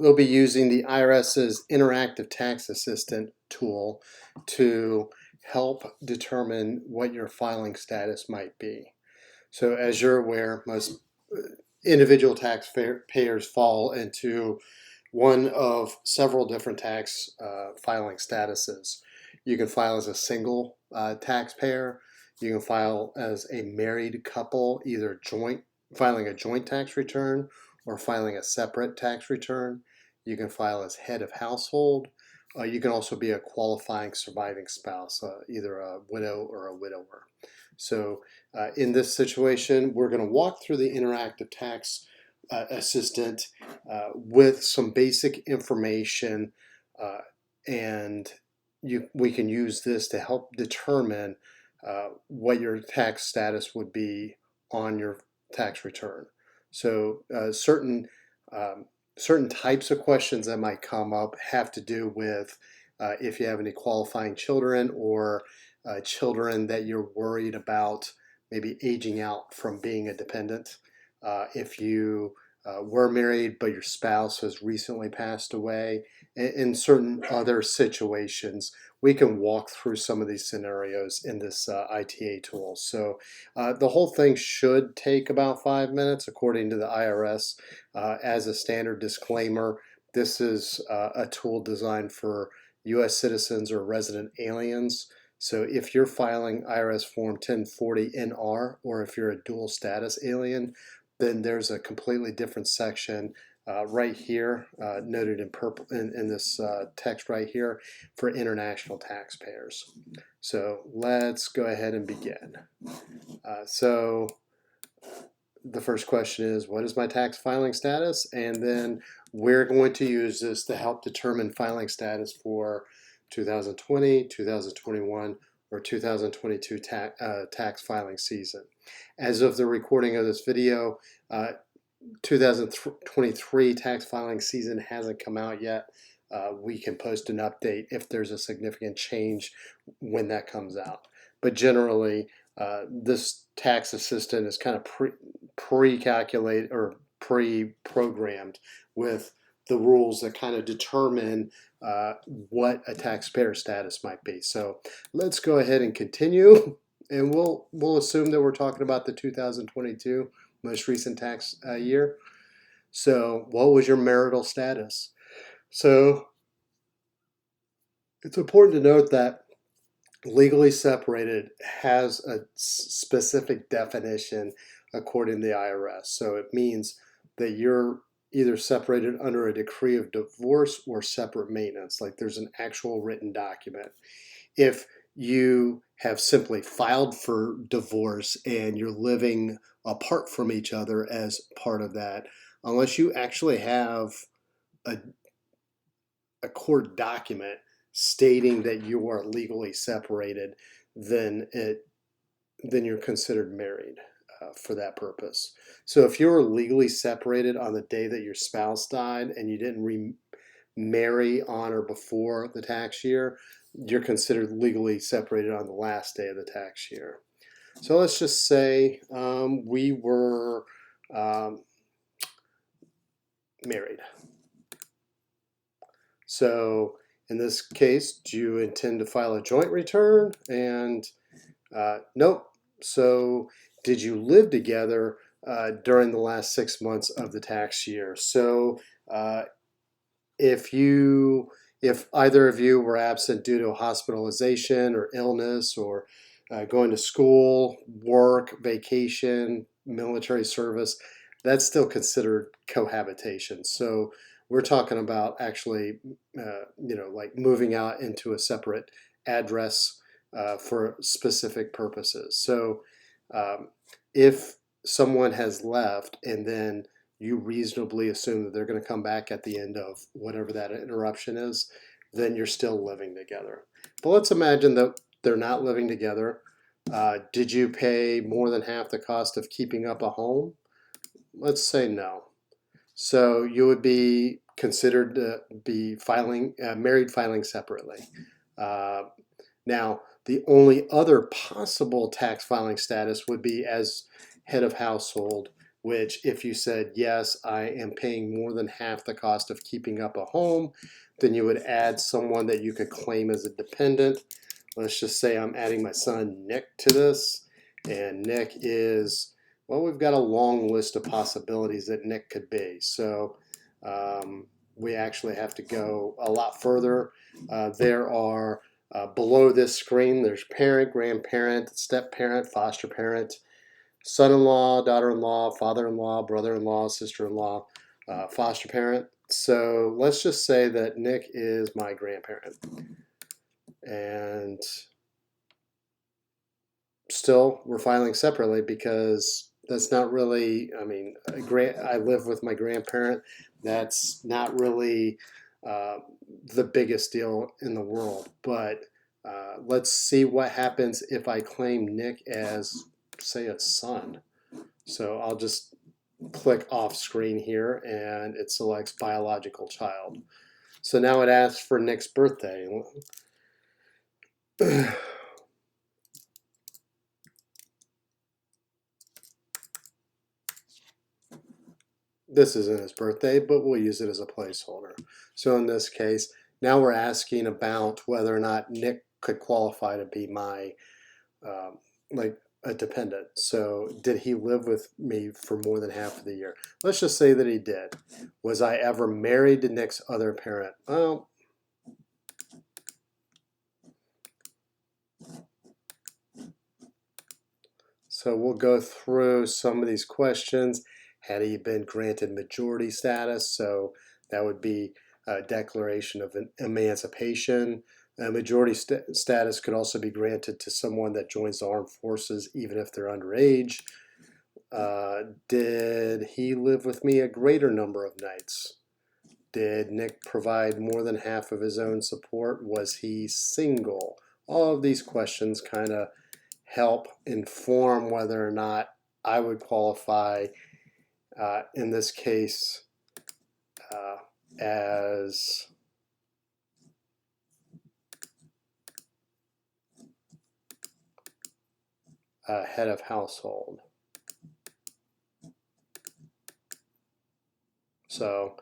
we'll be using the IRS's Interactive Tax Assistant tool to help determine what your filing status might be. So as you're aware, most individual taxpayers fall into one of several different tax filing statuses. You can file as a single taxpayer. You can file as a married couple, either filing a joint tax return or filing a separate tax return. You can file as head of household. You can also be a qualifying surviving spouse, either a widow or a widower. So in this situation, we're going to walk through the Interactive Tax Assistant with some basic information, and we can use this to help determine what your tax status would be on your tax return. So certain types of questions that might come up have to do with if you have any qualifying children or children that you're worried about maybe aging out from being a dependent. If you were married but your spouse has recently passed away, in certain other situations, we can walk through some of these scenarios in this ITA tool. So the whole thing should take about 5 minutes according to the IRS. As a standard disclaimer, this is a tool designed for U.S. citizens or resident aliens. So if you're filing IRS Form 1040-NR, or if you're a dual status alien, then there's a completely different section right here, noted in purple in this text right here, for international taxpayers. So let's go ahead and begin. So the first question is, what is my tax filing status? And then we're going to use this to help determine filing status for 2020, 2021, or 2022 tax filing season. As of the recording of this video, 2023 tax filing season hasn't come out yet. We can post an update if there's a significant change when that comes out. But generally, this tax assistant is kind of pre-calculated or pre-programmed with the rules that kind of determine what a taxpayer status might be. So let's go ahead and continue, and we'll assume that we're talking about the 2022 most recent tax year. So what was your marital status? So it's important to note that legally separated has a specific definition according to the IRS. So it means that you're either separated under a decree of divorce or separate maintenance, like there's an actual written document. If you have simply filed for divorce and you're living apart from each other as part of that, unless you actually have a court document stating that you are legally separated, then you're considered married for that purpose. So if you're legally separated on the day that your spouse died and you didn't remarry on or before the tax year, you're considered legally separated on the last day of the tax year. So let's just say we were married. So in this case, do you intend to file a joint return? And nope. So did you live together during the last 6 months of the tax year? So if either of you were absent due to hospitalization or illness or going to school, work, vacation, military service, that's still considered cohabitation. So we're talking about actually, like moving out into a separate address for specific purposes. So if someone has left and then you reasonably assume that they're going to come back at the end of whatever that interruption is, then you're still living together. But let's imagine that they're not living together. Did you pay more than half the cost of keeping up a home? Let's say no. So you would be considered to be married filing separately. Now, the only other possible tax filing status would be as head of household, which if you said, yes, I am paying more than half the cost of keeping up a home, then you would add someone that you could claim as a dependent. Let's just say I'm adding my son Nick to this, and Nick is, well, we've got a long list of possibilities that Nick could be. So we actually have to go a lot further. There are, below this screen, there's parent, grandparent, step-parent, foster parent, son-in-law, daughter-in-law, father-in-law, brother-in-law, sister-in-law, foster parent. So let's just say that Nick is my grandparent. And still, we're filing separately because that's not really, I mean, I live with my grandparent. That's not really the biggest deal in the world. But let's see what happens if I claim Nick as, say, a son. So I'll just click off screen here and it selects biological child. So now it asks for Nick's birthday. This isn't his birthday, but we'll use it as a placeholder. So in this case, now we're asking about whether or not Nick could qualify to be my, like a dependent. So did he live with me for more than half of the year? Let's just say that he did. Was I ever married to Nick's other parent? Well, so we'll go through some of these questions. Had he been granted majority status? So that would be a declaration of an emancipation. Majority status could also be granted to someone that joins the armed forces, even if they're underage. Did he live with me a greater number of nights? Did Nick provide more than half of his own support? Was he single? All of these questions kind of help inform whether or not I would qualify, in this case, as a head of household. So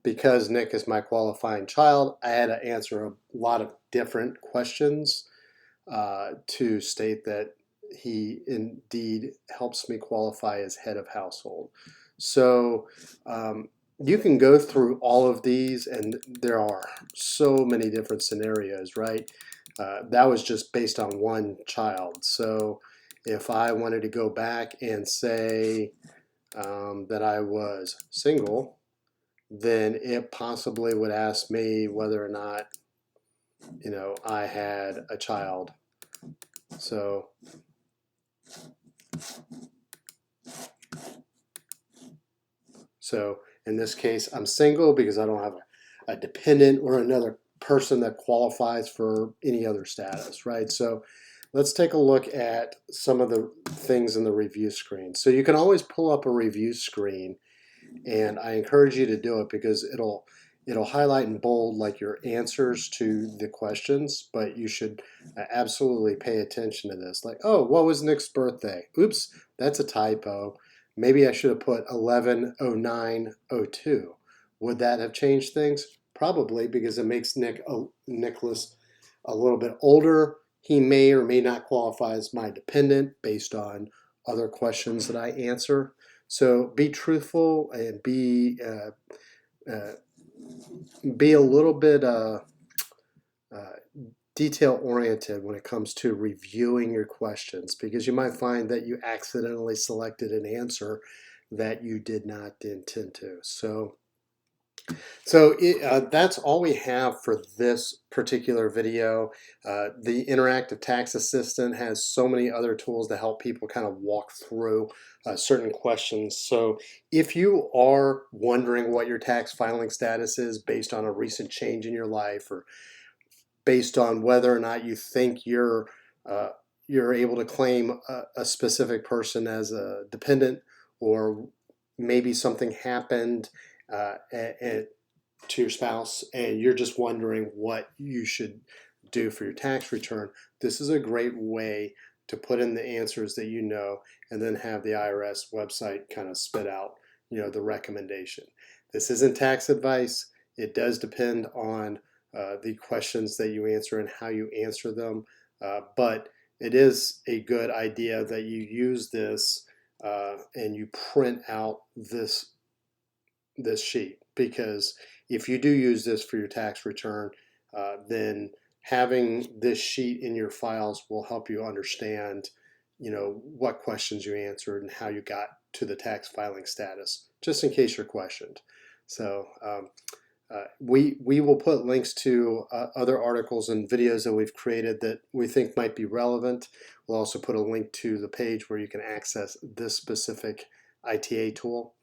because Nick is my qualifying child, I had to answer a lot of different questions to state that he indeed helps me qualify as head of household. So you can go through all of these, and there are so many different scenarios, right? That was just based on one child. So if I wanted to go back and say that I was single, then it possibly would ask me whether or not, you know, I had a child. So in this case, I'm single because I don't have a dependent or another person that qualifies for any other status, right? So let's take a look at some of the things in the review screen. So you can always pull up a review screen, and I encourage you to do it because it'll highlight in bold like your answers to the questions, but you should absolutely pay attention to this. Like, oh, what was Nick's birthday? Oops, that's a typo. Maybe I should have put 11/09/02. Would that have changed things? Probably, because it makes Nicholas a little bit older. He may or may not qualify as my dependent based on other questions that I answer. So be truthful and be a little bit detail oriented when it comes to reviewing your questions, because you might find that you accidentally selected an answer that you did not intend to. So that's all we have for this particular video. The Interactive Tax Assistant has so many other tools to help people kind of walk through certain questions. So if you are wondering what your tax filing status is based on a recent change in your life, or based on whether or not you think you're able to claim a specific person as a dependent, or maybe something happened to your spouse and you're just wondering what you should do for your tax return, this is a great way to put in the answers that you know, and then have the IRS website kind of spit out, the recommendation. This isn't tax advice. It does depend on the questions that you answer and how you answer them, but it is a good idea that you use this and you print out this sheet, because if you do use this for your tax return, then having this sheet in your files will help you understand, what questions you answered and how you got to the tax filing status, just in case you're questioned. So we will put links to other articles and videos that we've created that we think might be relevant. We'll also put a link to the page where you can access this specific ITA tool.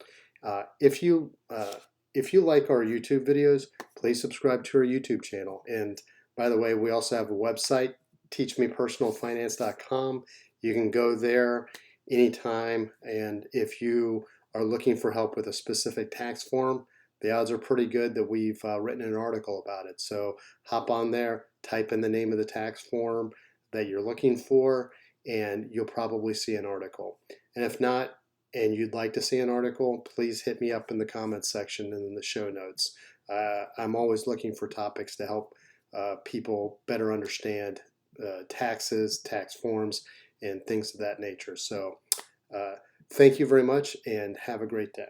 If you like our YouTube videos, please subscribe to our YouTube channel. And by the way, we also have a website, teachmepersonalfinance.com. You can go there anytime, and if you are looking for help with a specific tax form, the odds are pretty good that we've written an article about it. So hop on there, type in the name of the tax form that you're looking for, and you'll probably see an article. And if not, and you'd like to see an article, please hit me up in the comments section and in the show notes. I'm always looking for topics to help people better understand taxes, tax forms, and things of that nature. So thank you very much, and have a great day.